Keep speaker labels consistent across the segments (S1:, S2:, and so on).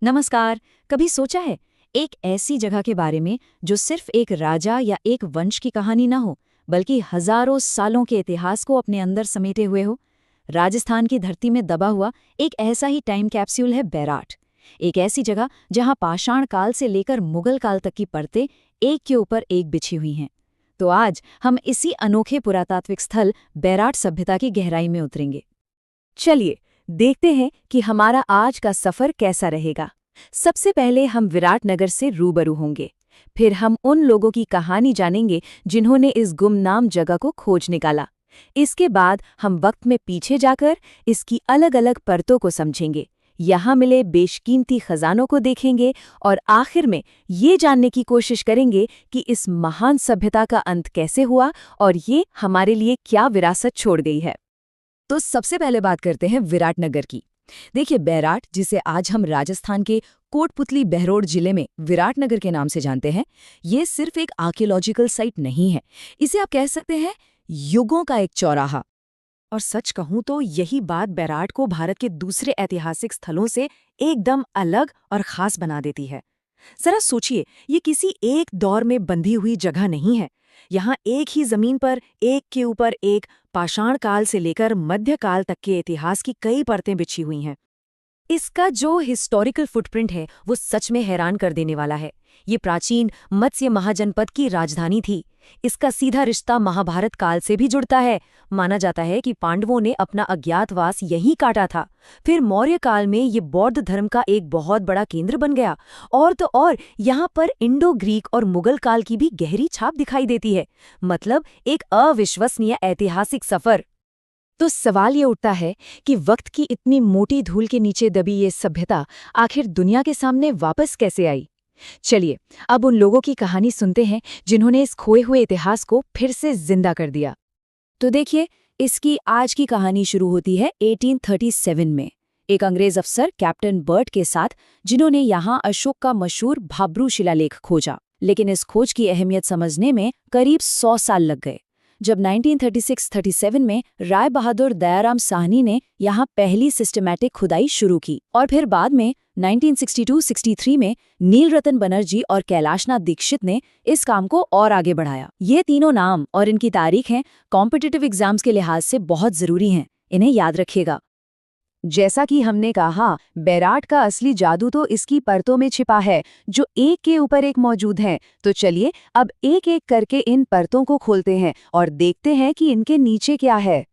S1: नमस्कार। कभी सोचा है एक ऐसी जगह के बारे में जो सिर्फ एक राजा या एक वंश की कहानी ना हो, बल्कि हजारों सालों के इतिहास को अपने अंदर समेटे हुए हो? राजस्थान की धरती में दबा हुआ एक ऐसा ही टाइम कैप्सूल है बैराट। एक ऐसी जगह जहां पाषाण काल से लेकर मुगल काल तक की परतें एक के ऊपर एक बिछी हुई हैं। तो आज हम इसी अनोखे पुरातात्विक स्थल बैराट सभ्यता की गहराई में उतरेंगे।
S2: चलिए देखते हैं कि हमारा आज का सफर कैसा रहेगा। सबसे पहले हम विराटनगर से रूबरू होंगे। फिर हम उन लोगों की कहानी जानेंगे जिन्होंने इस गुमनाम जगह को खोज निकाला। इसके बाद हम वक्त में पीछे जाकर इसकी अलग अलग परतों को समझेंगे, यहाँ मिले बेशकीमती खजानों को देखेंगे और आखिर में ये जानने की कोशिश करेंगे कि इस महान सभ्यता का अंत कैसे हुआ और ये हमारे लिए क्या विरासत छोड़ गई है।
S1: तो सबसे पहले बात करते हैं विराटनगर की। देखिए, बैराट, जिसे आज हम राजस्थान के कोटपुतली बहरोड जिले में विराटनगर के नाम से जानते हैं, ये सिर्फ एक आर्कियोलॉजिकल साइट नहीं है। इसे आप कह सकते हैं युगों का एक चौराहा।
S2: और सच कहूं तो यही बात बैराट को भारत के दूसरे ऐतिहासिक स्थलों से एकदम अलग और खास बना देती है। जरा सोचिए, ये किसी एक दौर में बंधी हुई जगह नहीं है। यहाँ एक ही जमीन पर एक के ऊपर एक पाषाण काल से लेकर मध्यकाल तक के इतिहास की कई परतें बिछी हुई हैं। इसका जो हिस्टोरिकल फुटप्रिंट है वो सच में हैरान कर देने वाला है। ये प्राचीन मत्स्य महाजनपद की राजधानी थी। इसका सीधा रिश्ता महाभारत काल से भी जुड़ता है। माना जाता है कि पांडवों ने अपना अज्ञातवास यहीं काटा था। फिर मौर्य काल में ये बौद्ध धर्म का एक बहुत बड़ा केंद्र बन गया। और तो और यहाँ पर इंडो ग्रीक और मुगल काल की भी गहरी छाप दिखाई देती है। मतलब एक अविश्वसनीय ऐतिहासिक सफर।
S1: तो सवाल ये उठता है कि वक्त की इतनी मोटी धूल के नीचे दबी ये सभ्यता आखिर दुनिया के सामने वापस कैसे आई? चलिए, अब उन लोगों की कहानी सुनते हैं जिन्होंने इस खोए हुए इतिहास को फिर से जिंदा कर दिया। तो देखिए, इसकी आज की कहानी शुरू होती है 1837 में एक अंग्रेज अफसर कैप्टन बर्ट के साथ, जिन्होंने यहाँ अशोक का मशहूर भाब्रू शिलालेख खोजा। लेकिन इस खोज की अहमियत समझने में करीब 100 साल लग गए। जब 1936-37 में राय बहादुर दयाराम साहनी ने यहाँ पहली सिस्टमैटिक खुदाई शुरू की और फिर बाद में 1962-63 में नीलरतन बनर्जी और कैलाशनाथ दीक्षित ने इस काम को और आगे बढ़ाया। ये तीनों नाम और इनकी तारीख हैं कॉम्पिटिटिव एग्जाम्स के लिहाज से बहुत जरूरी हैं, इन्हें याद रखिएगा। जैसा कि हमने कहा, बैराट का असली जादू तो इसकी परतों में छिपा है, जो एक के ऊपर एक मौजूद हैं। तो चलिए अब एक एक करके इन परतों को खोलते हैं और देखते हैं कि इनके नीचे क्या है।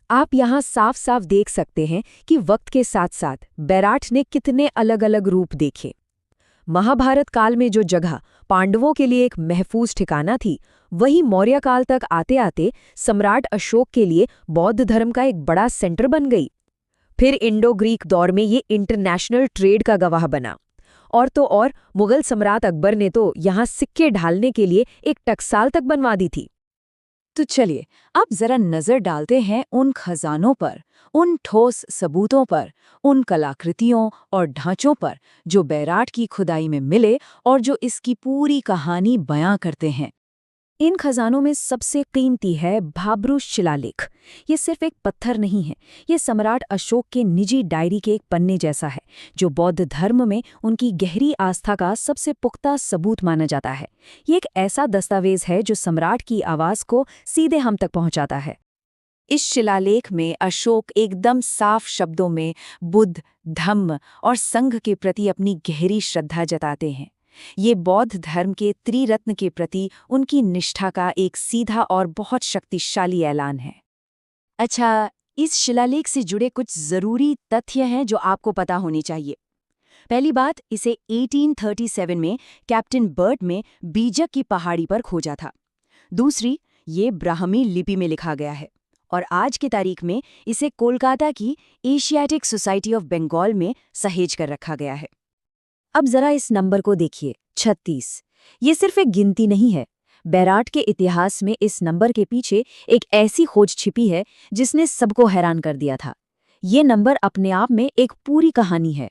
S1: आप यहाँ साफ साफ देख सकते हैं कि वक्त के साथ साथ बैराट ने कितने अलग अलग रूप देखे। महाभारत काल में जो जगह पांडवों के लिए एक महफूज ठिकाना थी, वही मौर्य काल तक आते आते सम्राट अशोक के लिए बौद्ध धर्म का एक बड़ा सेंटर बन गई। फिर इंडो ग्रीक दौर में ये इंटरनेशनल ट्रेड का गवाह बना। और तो और मुगल सम्राट अकबर ने तो यहाँ सिक्के ढालने के लिए एक टकसाल तक बनवा दी थी। तो चलिए अब जरा नजर डालते हैं उन खजानों पर, उन ठोस सबूतों पर, उन कलाकृतियों और ढांचों पर जो बैराट की खुदाई में मिले और जो इसकी पूरी कहानी बयां करते हैं। इन खजानों में सबसे कीमती है भाब्रू शिलालेख। ये सिर्फ एक पत्थर नहीं है, ये सम्राट अशोक के निजी डायरी के एक पन्ने जैसा है, जो बौद्ध धर्म में उनकी गहरी आस्था का सबसे पुख्ता सबूत माना जाता है। ये एक ऐसा दस्तावेज है जो सम्राट की आवाज़ को सीधे हम तक पहुंचाता है। इस शिलालेख में अशोक एकदम साफ शब्दों में बुद्ध, धम्म और संघ के प्रति अपनी गहरी श्रद्धा जताते हैं। ये बौद्ध धर्म के त्रिरत्न के प्रति उनकी निष्ठा का एक सीधा और बहुत शक्तिशाली ऐलान है। अच्छा, इस शिलालेख से जुड़े कुछ जरूरी तथ्य हैं जो आपको पता होनी चाहिए। पहली बात, इसे 1837 में कैप्टन बर्ट में बीजक की पहाड़ी पर खोजा था। दूसरी, ये ब्राह्मी लिपि में लिखा गया है और आज की तारीख में इसे कोलकाता की एशियाटिक सोसाइटी ऑफ बंगाल में सहेज कर रखा गया है। अब जरा इस नंबर को देखिए, 36। ये सिर्फ एक गिनती नहीं है। बैराट के इतिहास में इस नंबर के पीछे एक ऐसी खोज छिपी है जिसने सबको हैरान कर दिया था। ये नंबर अपने आप में एक पूरी कहानी है।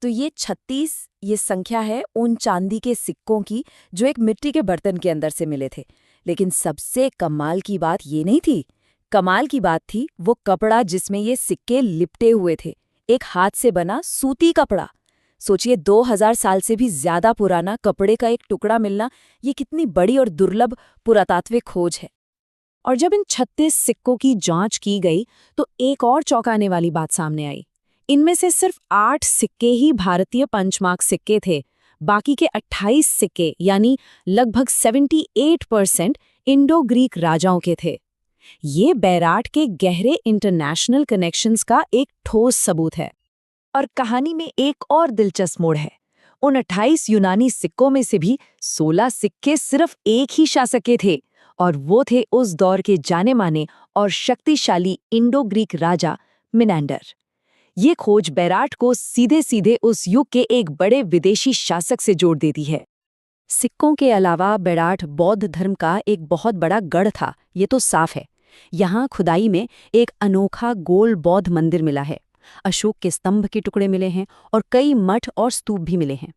S1: तो ये 36 ये संख्या है उन चांदी के सिक्कों की जो एक मिट्टी के बर्तन के अंदर से मिले थे। लेकिन सबसे कमाल की बात ये नहीं थी। कमाल की बात थी वो कपड़ा जिसमें ये सिक्के लिपटे हुए थे, एक हाथ से बना सूती कपड़ा।
S2: सोचिए 2000 साल से भी ज्यादा पुराना कपड़े का एक टुकड़ा मिलना, ये कितनी बड़ी और दुर्लभ पुरातात्विक खोज है। और जब इन 36 सिक्कों की जांच की गई तो एक और चौंकाने वाली बात सामने आई। इनमें से सिर्फ 8 सिक्के ही भारतीय पंचमार्क सिक्के थे। बाकी के 28 सिक्के यानी लगभग 78% इंडो ग्रीक राजाओं के थे। ये बैराट के गहरे इंटरनेशनल कनेक्शंस का एक ठोस सबूत है। और कहानी में एक और दिलचस्प मोड़ है। उन 28 यूनानी सिक्कों में से भी 16 सिक्के सिर्फ एक ही शासक के थे, और वो थे उस दौर के जाने माने और शक्तिशाली इंडो ग्रीक राजा मिनेंडर। ये खोज बैराट को सीधे सीधे उस युग के एक बड़े विदेशी शासक से जोड़ देती है। सिक्कों के अलावा बैराट बौद्ध धर्म का एक बहुत बड़ा गढ़ था, ये तो साफ है। यहाँ खुदाई में एक अनोखा गोल बौद्ध मंदिर मिला है, अशोक के स्तंभ के टुकड़े मिले हैं और कई मठ और स्तूप भी मिले हैं।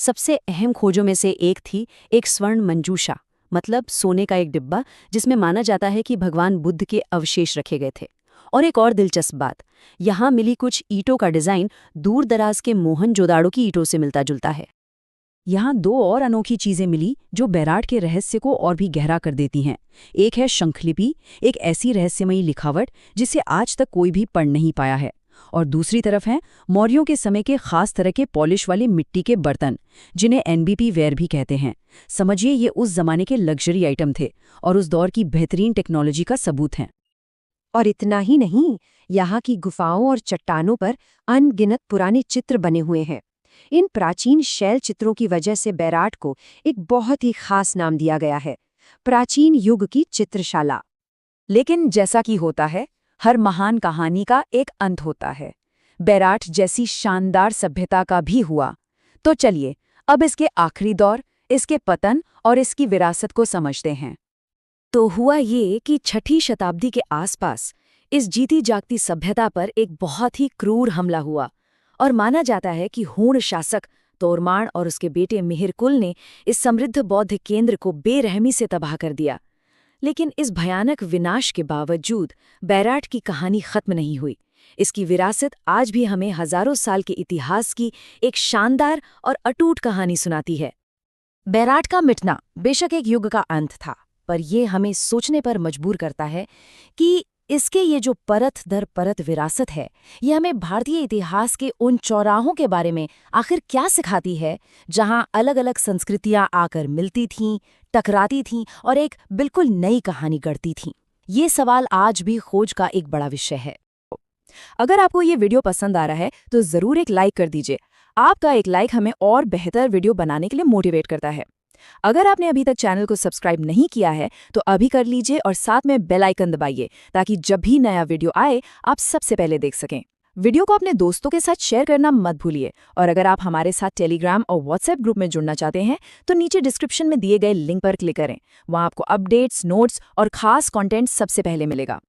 S2: सबसे अहम खोजों में से एक थी एक स्वर्ण मंजूषा, मतलब सोने का एक डिब्बा जिसमें माना जाता है कि भगवान बुद्ध के अवशेष रखे गए थे। और एक और दिलचस्प बात, यहाँ मिली कुछ ईंटों का डिजाइन दूर दराज के मोहनजोदाड़ो की ईंटों से मिलता जुलता है। यहाँ दो और अनोखी चीजें मिली जो बैराट के रहस्य को और भी गहरा कर देती हैं। एक है शंखलिपि, एक ऐसी रहस्यमयी लिखावट जिसे आज तक कोई भी पढ़ नहीं पाया है, और दूसरी तरफ है मौर्यों के समय के खास तरह के पॉलिश वाले मिट्टी के बर्तन, जिन्हें एनबीपी वेयर भी कहते हैं। समझिए, ये उस जमाने के लग्जरी आइटम थे और उस दौर की बेहतरीन टेक्नोलॉजी का सबूत हैं।
S3: और इतना ही नहीं, यहाँ की गुफाओं और चट्टानों पर अनगिनत पुराने चित्र बने हुए हैं। इन प्राचीन शैल चित्रों की वजह से बैराट को एक बहुत ही खास नाम दिया गया है, प्राचीन युग की चित्रशाला।
S1: लेकिन जैसा कि होता है, हर महान कहानी का एक अंत होता है। बैराट जैसी शानदार सभ्यता का भी हुआ। तो चलिए अब इसके आखिरी दौर, इसके पतन और इसकी विरासत को समझते हैं।
S2: तो हुआ ये कि 6ठी शताब्दी के आसपास इस जीती जागती सभ्यता पर एक बहुत ही क्रूर हमला हुआ, और माना जाता है कि हूण शासक तोरमाण और उसके बेटे मिहिरकुल ने इस समृद्ध बौद्ध केंद्र को बेरहमी से तबाह कर दिया। लेकिन इस भयानक विनाश के बावजूद बैराट की कहानी खत्म नहीं हुई। इसकी विरासत आज भी हमें हजारों साल के इतिहास की एक शानदार और अटूट कहानी सुनाती है। बैराट का मिटना बेशक एक युग का अंत था, पर यह हमें सोचने पर मजबूर करता है कि इसके ये जो परत दर परत विरासत है, ये हमें भारतीय इतिहास के उन चौराहों के बारे में आखिर क्या सिखाती है, जहां अलग अलग संस्कृतियां आकर मिलती थीं, टकराती थीं और एक बिल्कुल नई कहानी गढ़ती थीं। ये सवाल आज भी खोज का एक बड़ा विषय है। अगर आपको ये वीडियो पसंद आ रहा है तो ज़रूर एक लाइक कर दीजिए। आपका एक लाइक हमें और बेहतर वीडियो बनाने के लिए मोटिवेट करता है। अगर आपने अभी तक चैनल को सब्सक्राइब नहीं किया है तो अभी कर लीजिए और साथ में बेल आइकन दबाइए, ताकि जब भी नया वीडियो आए आप सबसे पहले देख सकें। वीडियो को अपने दोस्तों के साथ शेयर करना मत भूलिए, और अगर आप हमारे साथ टेलीग्राम और व्हाट्सएप ग्रुप में जुड़ना चाहते हैं तो नीचे डिस्क्रिप्शन में दिए गए लिंक पर क्लिक करें। वहां आपको अपडेट्स, नोट्स और खास कंटेंट सबसे पहले मिलेगा।